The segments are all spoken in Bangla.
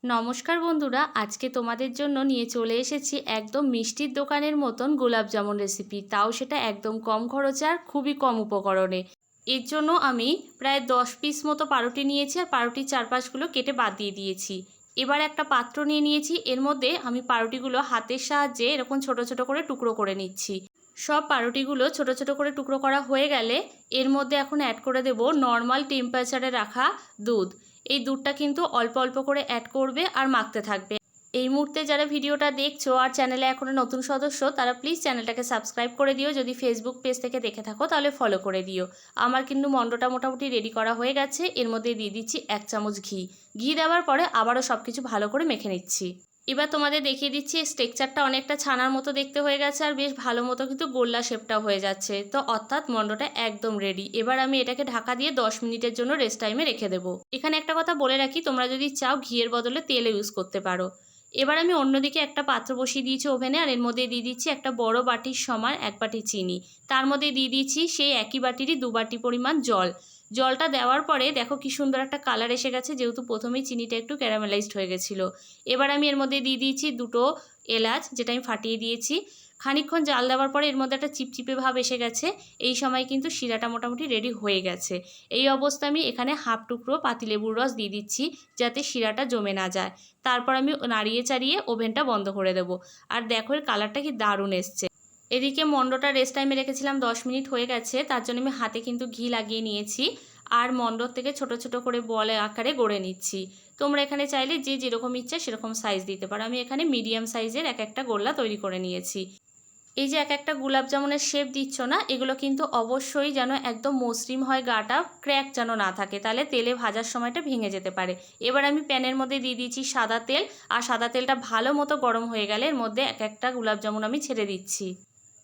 নমস্কার বন্ধুরা, আজকে তোমাদের জন্য নিয়ে চলে এসেছি একদম মিষ্টির দোকানের মতন গোলাপ জামুন রেসিপি, তাও সেটা একদম কম খরচে আর খুবই কম উপকরণে। এর জন্য আমি প্রায় 10 পিস মতো পাউরুটি নিয়েছি আর পাউরুটির চারপাশগুলো কেটে বাদ দিয়ে দিয়েছি। এবার একটা পাত্র নিয়ে নিয়েছি, এর মধ্যে আমি পাউরুটিগুলো হাতের সাহায্যে এরকম ছোট ছোট করে টুকরো করে নিচ্ছি। সব পাউরুটিগুলো ছোট ছোট করে টুকরো করা হয়ে গেলে এর মধ্যে এখন অ্যাড করে দেব নর্মাল টেম্পারেচারে রাখা দুধ। এই দুধটা কিন্তু অল্প অল্প করে অ্যাড করবে আর মাখতে থাকবে। এই মুহূর্তে যারা ভিডিওটা দেখছো আর চ্যানেলে এখনও নতুন সদস্য, তারা প্লিজ চ্যানেলটাকে সাবস্ক্রাইব করে দিও। যদি ফেসবুক পেজ থেকে দেখে থাকো তাহলে ফলো করে দিও। আমার কিন্তু মন্ডটা মোটামুটি রেডি করা হয়ে গেছে। এর মধ্যে দিয়ে দিচ্ছি 1 চামচ ঘি। ঘি দেওয়ার পরে আবারও সব কিছু ভালো করে মেখে নিচ্ছি। এবার তোমাদের দেখিয়ে দিচ্ছি স্ট্রাকচারটা অনেকটা ছানার মতো দেখতে হয়ে গেছে আর বেশ ভালো মতো কিন্তু গোল্লা শেপটা হয়ে যাচ্ছে। তো অর্থাৎ মন্ডটা একদম রেডি। এবার আমি এটাকে ঢাকা দিয়ে 10 মিনিটের জন্য রেস্ট টাইমে রেখে দেবো। এখানে একটা কথা বলে রাখি, তোমরা যদি চাও ঘিয়ের বদলে তেল ইউজ করতে পারো। এবার আমি অন্যদিকে একটা পাত্র বসিয়ে দিয়েছি ওভেনে, আর এর মধ্যে দিয়ে দিচ্ছি একটা বড় বাটির সমান 1 বাটি চিনি। তার মধ্যে দিয়ে দিচ্ছি সেই একই বাটিরই 2 বাটি পরিমাণ জল। জলটা দেওয়ার পরে দেখো কি সুন্দর একটা কালার এসে গেছে, যেহেতু প্রথমেই চিনিটা একটু ক্যারামেলাইজড হয়ে গেছিলো। এবার আমি এর মধ্যে দিয়ে দিয়েছি 2টো এলাচ, যেটা আমি ফাটিয়ে দিয়েছি। খানিকক্ষণ জাল দেওয়ার পরে এর মধ্যে একটা চিপচিপে ভাব এসে গেছে। এই সময় কিন্তু শিরাটা মোটামুটি রেডি হয়ে গেছে। এই অবস্থা আমি এখানে হাফ টুকরো পাতিলেবুর রস দিয়ে দিচ্ছি, যাতে শিরাটা জমে না যায়। তারপর আমি নাড়িয়ে চাড়িয়ে ওভেনটা বন্ধ করে দেবো। আর দেখো এর কালারটা কি দারুণ এসছে। এদিকে মন্ডটা রেস্ট টাইমে রেখেছিলাম, 10 মিনিট হয়ে গেছে। তার জন্য আমি হাতে কিন্তু ঘি লাগিয়ে নিয়েছি আর মন্ডর থেকে ছোট ছোট করে বল আকারে গড়ে নিচ্ছি। তোমরা এখানে চাইলে যে যেরকম ইচ্ছা সেরকম সাইজ দিতে পারো। আমি এখানে মিডিয়াম সাইজের এক একটা গোল্লা তৈরি করে নিয়েছি। এই যে এক একটা গোলাপ জামুনের শেপ দিচ্ছ না, এগুলো কিন্তু অবশ্যই যেন একদম মসৃণ হয়, গাটা ক্র্যাক যেন না থাকে, তাহলে তেলে ভাজার সময়টা ভেঙে যেতে পারে। এবার আমি প্যানের মধ্যে দিয়ে দিয়েছি সাদা তেল, আর সাদা তেলটা ভালো মতো গরম হয়ে গেলে এর মধ্যে এক একটা গোলাপ জামুন আমি ছেড়ে দিচ্ছি।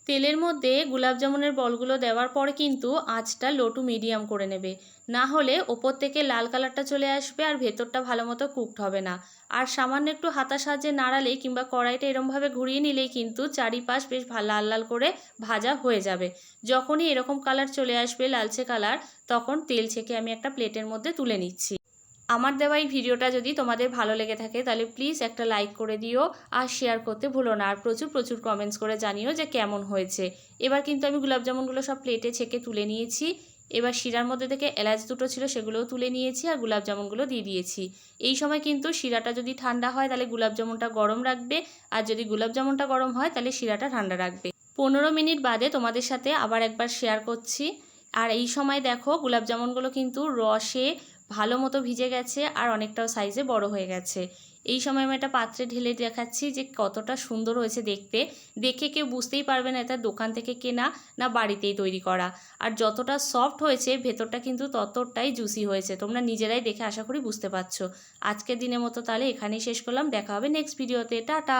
তেলের মধ্যে গোলাপ জামুনের বলগুলো দেওয়ার পর কিন্তু আঁচটা লো টু মিডিয়াম করে নেবে, না হলে ওপর থেকে লাল কালারটা চলে আসবে আর ভেতরটা ভালো মতো কুকড হবে না। আর সামান্য একটু হাতার সাহায্যে নাড়ালেই কিংবা কড়াইটা এরমভাবে ঘুরিয়ে নিলেই কিন্তু চারিপাশ বেশ লাল লাল করে ভাজা হয়ে যাবে। যখনই এরকম কালার চলে আসবে, লালচে কালার, তখন তেল ছেঁকে আমি একটা প্লেটের মধ্যে তুলে নিচ্ছি। আমার দেওয়া এই ভিডিওটা যদি তোমাদের ভালো লেগে থাকে তাহলে প্লিজ একটা লাইক করে দিও আর শেয়ার করতে ভুলো না, আর প্রচুর প্রচুর কমেন্টস করে জানিও যে কেমন হয়েছে। এবার কিন্তু আমি গোলাপ জামুনগুলো সব প্লেটে ছেঁকে তুলে নিয়েছি। এবার শিরার মধ্যে থেকে এলাচ দুটো ছিল সেগুলোও তুলে নিয়েছি আর গোলাপ জামুনগুলো দিয়ে দিয়েছি। এই সময় কিন্তু শিরাটা যদি ঠান্ডা হয় তাহলে গোলাপ জামুনটা গরম রাখবে, আর যদি গোলাপ জামুনটা গরম হয় তাহলে শিরাটা ঠান্ডা রাখবে। 15 মিনিট বাদে তোমাদের সাথে আবার একবার শেয়ার করছি। আর এই সময় দেখো গোলাপ জামুনগুলো কিন্তু রসে ভালো মতো ভিজে গেছে আর অনেকটাও সাইজে বড় হয়ে গেছে। এই সময় আমি একটা পাত্রে ঢেলে দেখাচ্ছি যে কতটা সুন্দর হয়েছে দেখতে। দেখে কেউ বুঝতেই পারবে না এটা দোকান থেকে কেনা না বাড়িতেই তৈরি করা। আর যতটা সফট হয়েছে ভেতরটা কিন্তু ততটাই জুসি হয়েছে। তোমরা নিজেরাই দেখে আশা করি বুঝতে পারছো। আজকের দিনের মতো তাহলে এখানেই শেষ করলাম। দেখা হবে নেক্সট ভিডিওতে। টাটা।